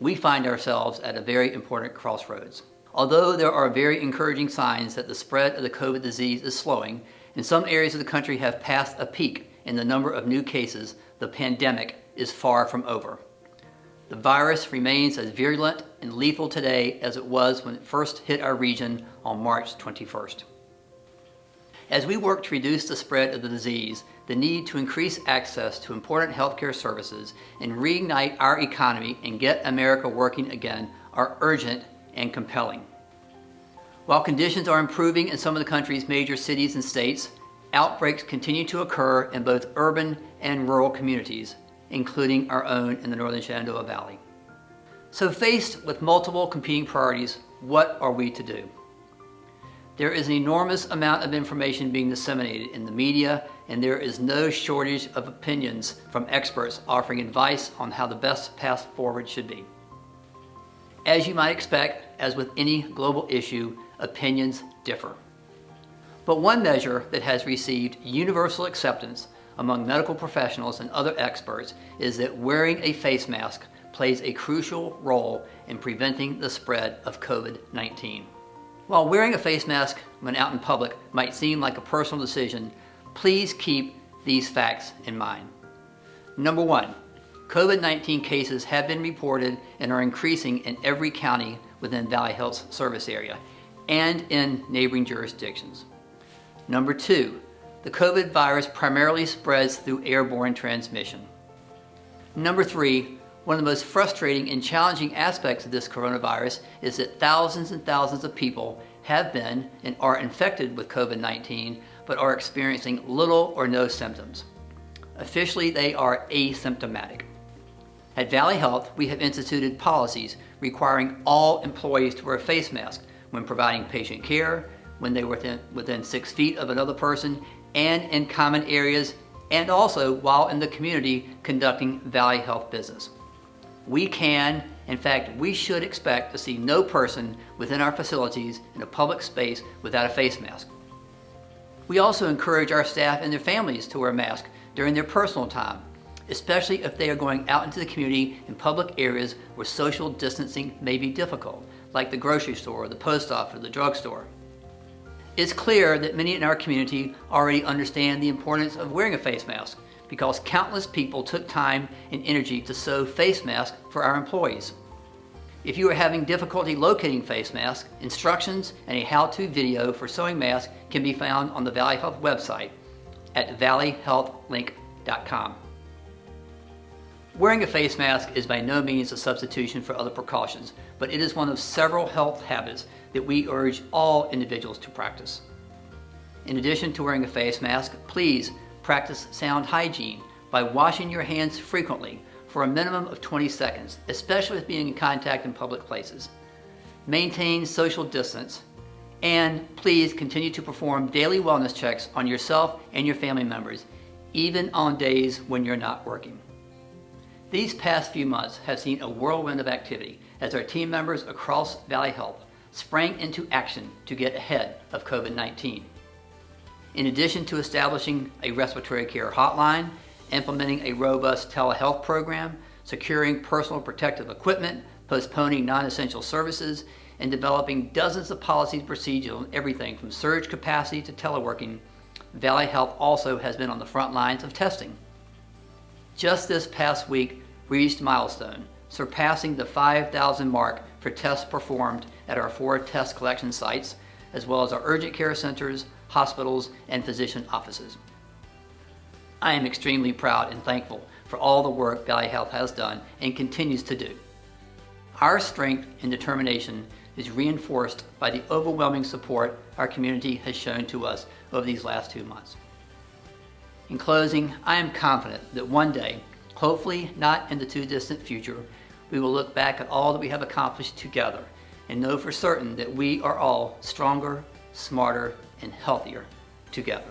We find ourselves at a very important crossroads. Although there are very encouraging signs that the spread of the COVID disease is slowing, and some areas of the country have passed a peak in the number of new cases, the pandemic is far from over. The virus remains as virulent and lethal today as it was when it first hit our region on March 21st. As we work to reduce the spread of the disease, the need to increase access to important healthcare services and reignite our economy and get America working again are urgent and compelling. While conditions are improving in some of the country's major cities and states, outbreaks continue to occur in both urban and rural communities, including our own in the Northern Shenandoah Valley. So faced with multiple competing priorities, what are we to do? There is an enormous amount of information being disseminated in the media, and there is no shortage of opinions from experts offering advice on how the best path forward should be. As you might expect, as with any global issue, opinions differ. But one measure that has received universal acceptance among medical professionals and other experts is that wearing a face mask plays a crucial role in preventing the spread of COVID-19. While wearing a face mask when out in public might seem like a personal decision, please keep these facts in mind. Number one, COVID-19 cases have been reported and are increasing in every county within Valley Health's service area and in neighboring jurisdictions. Number two, the COVID virus primarily spreads through airborne transmission. Number three, one of the most frustrating and challenging aspects of this coronavirus is that thousands and thousands of people have been and are infected with COVID-19 but are experiencing little or no symptoms. Officially, they are asymptomatic. At Valley Health, we have instituted policies requiring all employees to wear a face mask when providing patient care, when they were within 6 feet of another person, and in common areas, and also while in the community conducting Valley Health business. We can, in fact, we should expect to see no person within our facilities in a public space without a face mask. We also encourage our staff and their families to wear a mask during their personal time, especially if they are going out into the community in public areas where social distancing may be difficult, like the grocery store, the post office, or the drugstore. It's clear that many in our community already understand the importance of wearing a face mask because countless people took time and energy to sew face masks for our employees. If you are having difficulty locating face masks, instructions and a how-to video for sewing masks can be found on the Valley Health website at valleyhealthlink.com. Wearing a face mask is by no means a substitution for other precautions, but it is one of several health habits that we urge all individuals to practice. In addition to wearing a face mask, please practice sound hygiene by washing your hands frequently for a minimum of 20 seconds, especially with being in contact in public places. Maintain social distance, and please continue to perform daily wellness checks on yourself and your family members, even on days when you're not working. These past few months have seen a whirlwind of activity as our team members across Valley Health sprang into action to get ahead of COVID-19. In addition to establishing a respiratory care hotline, implementing a robust telehealth program, securing personal protective equipment, postponing non-essential services, and developing dozens of policies and procedures on everything from surge capacity to teleworking, Valley Health also has been on the front lines of testing. Just this past week, we reached a milestone, surpassing the 5,000 mark for tests performed at our 4 test collection sites, as well as our urgent care centers, hospitals, and physician offices. I am extremely proud and thankful for all the work Valley Health has done and continues to do. Our strength and determination is reinforced by the overwhelming support our community has shown to us over these last 2 months. In closing, I am confident that one day, hopefully not in the too distant future, we will look back at all that we have accomplished together and know for certain that we are all stronger, smarter, and healthier together.